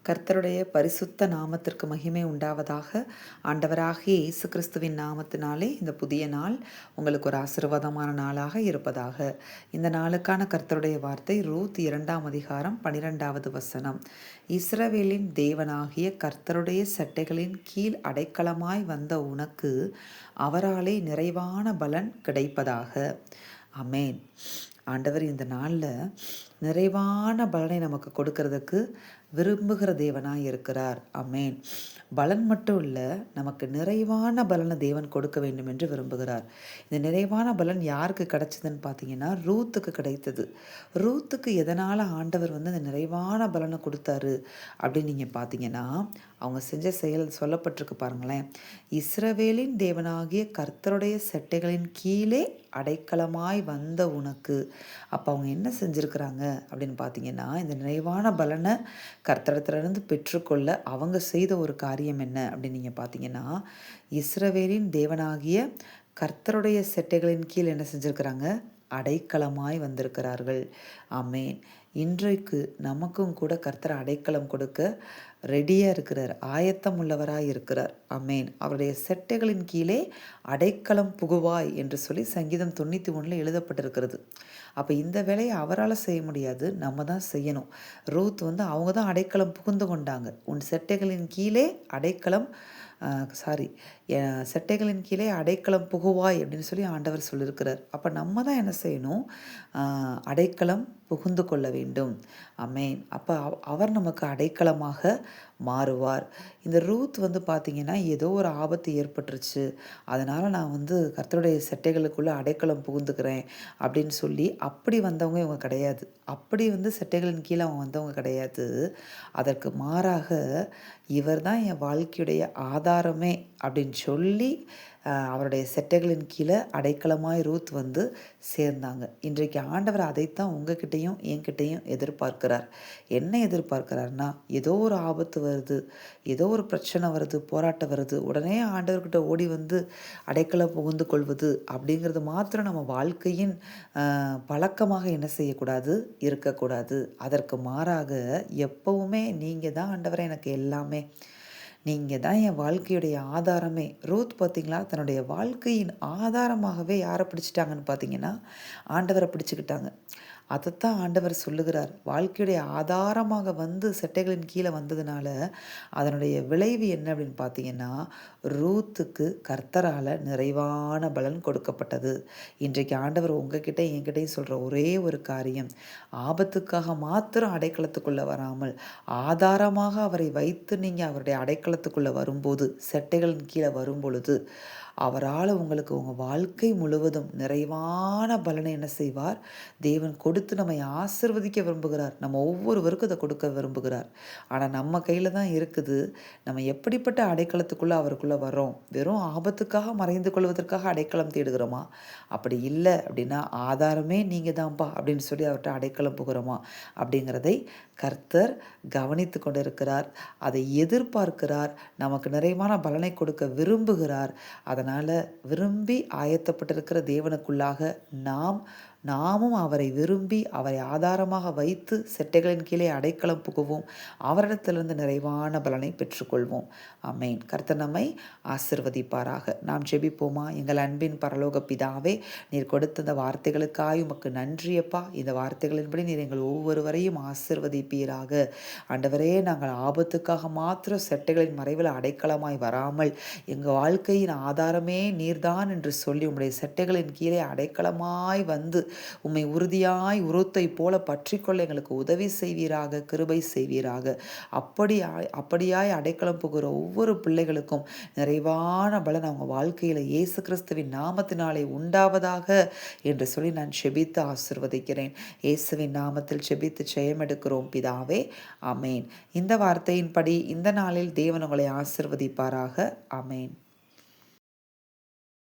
கர்த்தருடைய பரிசுத்த நாமத்திற்கு மகிமை உண்டாவதாக. ஆண்டவராகிய இயேசு கிறிஸ்துவின் நாமத்தினாலே இந்த புதிய நாள் உங்களுக்கு ஒரு ஆசீர்வாதமான நாளாக இருப்பதாக. இந்த நாளுக்கான கர்த்தருடைய வார்த்தை ரூத் 2 அதிகாரம் 12வது வசனம். இஸ்ரவேலின் தேவனாகிய கர்த்தருடைய சட்டைகளின் கீழ் அடைக்கலமாய் வந்த உனக்கு அவராலே நிறைவான பலன் கிடைப்பதாக. அமேன். ஆண்டவர் இந்த நாளில் நிறைவான பலனை நமக்கு கொடுக்கறதுக்கு விரும்புகிற தேவனாய் இருக்கிறார். அமேன். பலன் மட்டும் இல்லை, நமக்கு நிறைவான பலனை தேவன் கொடுக்க வேண்டும் என்று விரும்புகிறார். இந்த நிறைவான பலன் யாருக்கு கிடைச்சதுன்னு பார்த்தீங்கன்னா ரூத்துக்கு கிடைத்தது. ரூத்துக்கு எதனால் ஆண்டவர் இந்த நிறைவான பலனை கொடுத்தாரு அப்படின்னு நீங்கள் பார்த்தீங்கன்னா, அவங்க செஞ்ச செயல் சொல்லப்பட்டிருக்கு பாருங்களேன். இஸ்ரவேலின் தேவனாகிய கர்த்தருடைய செட்டைகளின் கீழே அடைக்கலமாய் வந்த உனக்கு. அப்போ அவங்க என்ன செஞ்சுருக்கிறாங்க அப்படின்னு பார்த்தீங்கன்னா, இந்த நிறைவான பலனை கர்த்தரத்திலிருந்து பெற்றுக்கொள்ள அவங்க செய்த ஒரு காரியம் என்ன அப்படின்னு நீங்கள் பார்த்தீங்கன்னா, இஸ்ரவேலின் தேவனாகிய கர்த்தருடைய செட்டைகளின் கீழ் என்ன செஞ்சுருக்கிறாங்க? அடைக்கலமாய் வந்திருக்கிறார்கள். ஆமேன். இன்றைக்கு நமக்கும் கூட கர்த்தர் அடைக்கலம் கொடுக்க ரெடியாக இருக்கிறார், ஆயத்தம் உள்ளவராய் இருக்கிறார். அமேன். அவருடைய செட்டைகளின் கீழே அடைக்கலம் புகுவாய் என்று சொல்லி சங்கீதம் 91 எழுதப்பட்டிருக்கிறது. அப்போ இந்த வேலையை அவரால் செய்ய முடியாது, நம்ம தான் செய்யணும். ரூத் அவங்க தான் அடைக்கலம் புகுந்து கொண்டாங்க. உன் செட்டைகளின் கீழே அடைக்கலம் செட்டைகளின் கீழே அடைக்கலம் புகுவாய் அப்படின்னு சொல்லி ஆண்டவர் சொல்லியிருக்கிறார். அப்போ நம்ம தான் என்ன செய்யணும்? அடைக்கலம் புகுந்து கொள்ள வேண்டும். அமேன். அப்போ அவர் நமக்கு அடைக்கலமாக மாறுவார். இந்த ரூத் பார்த்திங்கன்னா ஏதோ ஒரு ஆபத்து ஏற்பட்டுருச்சு, அதனால் நான் கர்த்தருடைய செட்டைகளுக்குள்ளே அடைக்கலம் புகுந்துக்கிறேன் அப்படின்னு சொல்லி அப்படி வந்தவங்க இவங்க கிடையாது. அப்படி செட்டைகளின் கீழே அவங்க வந்தவங்க கிடையாது. அதற்கு மாறாக இவர் தான் என் வாழ்க்கையுடைய ஆதாரமே அப்படின்னு சொல்லி அவருடைய செட்டைகளின் கீழே அடைக்கலமாய் ரூத் சேர்ந்தாங்க. இன்றைக்கு ஆண்டவர் அதைத்தான் உங்ககிட்டையும் என்கிட்டையும் எதிர்பார்க்கிறார். என்ன எதிர்பார்க்கிறார்னா, ஏதோ ஒரு ஆபத்து வருது, ஏதோ ஒரு பிரச்சனை வருது, போராட்டம் வருது, உடனே ஆண்டவர்கிட்ட ஓடி அடைக்கலம் புகுந்து கொள்வது அப்படிங்கிறது மாத்திரம் நம்ம வாழ்க்கையின் பழக்கமாக என்ன செய்யக்கூடாது? இருக்கக்கூடாது. அதற்கு மாறாக எப்பவுமே நீங்கள் தான் ஆண்டவரை எனக்கு எல்லாமே, நீங்கள் தான் என் வாழ்க்கையுடைய ஆதாரமே. ரூத் பார்த்திங்களா, தன்னுடைய வாழ்க்கையின் ஆதாரமாகவே யாரை பிடிச்சிட்டாங்கன்னு பார்த்தீங்கன்னா ஆண்டவரை பிடிச்சிக்கிட்டாங்க. அதைத்தான் ஆண்டவர் சொல்லுகிறார். வாழ்க்கையுடைய ஆதாரமாக செட்டைகளின் கீழே வந்ததுனால அதனுடைய விளைவு என்ன அப்படின்னு பார்த்தீங்கன்னா, ரூத்துக்கு கர்த்தரால் நிறைவான பலன் கொடுக்கப்பட்டது. இன்றைக்கு ஆண்டவர் உங்ககிட்ட என்கிட்டையும் சொல்கிற ஒரே ஒரு காரியம், ஆபத்துக்காக மாத்திரம் அடைக்கலத்துக்குள்ளே வராமல் ஆதாரமாக அவரை வைத்து நீங்கள் அவருடைய அடைக்கலத்துக்குள்ளே வரும்போது, செட்டைகளின் கீழே வரும் பொழுது அவரால் உங்களுக்கு உங்கள் வாழ்க்கை முழுவதும் நிறைவான பலனை என்ன செய்வார்? தேவன் கொடுத்து நம்மை ஆசிர்வதிக்க விரும்புகிறார். நம்ம ஒவ்வொருவருக்கும் அதை கொடுக்க விரும்புகிறார். ஆனால் நம்ம கையில் தான் இருக்குது, நம்ம எப்படிப்பட்ட அடைக்கலத்துக்குள்ளே அவருக்குள்ளே வரோம். வெறும் ஆபத்துக்காக மறைந்து கொள்வதற்காக அடைக்கலம் தேடுகிறோமா? அப்படி இல்லை அப்படின்னா ஆதாரமே நீங்கள் தான்ப்பா அப்படின்னு சொல்லி அவர்கிட்ட அடைக்கலம் புகிறோமா அப்படிங்கிறதை கர்த்தர் கவனித்து கொண்டிருக்கிறார். அதை எதிர்பார்க்கிறார். நமக்கு நிறைவான பலனை கொடுக்க விரும்புகிறார். அதனால் விரும்பி ஆயத்தப்பட்டிருக்கிற தேவனுக்குள்ளாக நாமும் அவரை விரும்பி அவரை ஆதாரமாக வைத்து செட்டைகளின் கீழே அடைக்கலம் புகுவோம். அவரிடத்திலிருந்து நிறைவான பலனை பெற்றுக்கொள்வோம். ஆமென். கர்த்தர் நம்மை ஆசிர்வதிப்பாராக. நாம் ஜெபிப்போமா? எங்கள் அன்பின் பரலோக பிதாவே, நீர் கொடுத்த இந்த வார்த்தைகளுக்காய் உமக்கு நன்றியப்பா. இந்த வார்த்தைகளின்படி நீர் எங்கள் ஒவ்வொருவரையும் ஆசிர்வதிப்பீராக. ஆண்டவரே, நாங்கள் ஆபத்துக்காக மாத்திரம் செட்டைகளின் மறைவில் அடைக்கலமாய் வராமல் எங்கள் வாழ்க்கையின் ஆதாரமே நீர்தான் என்று சொல்லி உம்முடைய செட்டைகளின் கீழே அடைக்கலமாய் உம்மை உறுதியாய் உருத்தை போல பற்றிக்கொள்ள எங்களுக்கு உதவி செய்வீராக, கிருபை செய்வீராக. அப்படியாய் அடைக்கலம் புகிற ஒவ்வொரு பிள்ளைகளுக்கும் நிறைவான பலன் அவங்க வாழ்க்கையில் இயேசு கிறிஸ்துவின் நாமத்தினாலே உண்டாவதாக என்று சொல்லி நான் செபித்து ஆசிர்வதிக்கிறேன். இயேசுவின் நாமத்தில் செபித்து ஜெயம் எடுக்கிறோம் பிதாவே. ஆமேன். இந்த வார்த்தையின்படி இந்த நாளில் தேவன் உங்களை ஆசிர்வதிப்பாராக. ஆமேன்.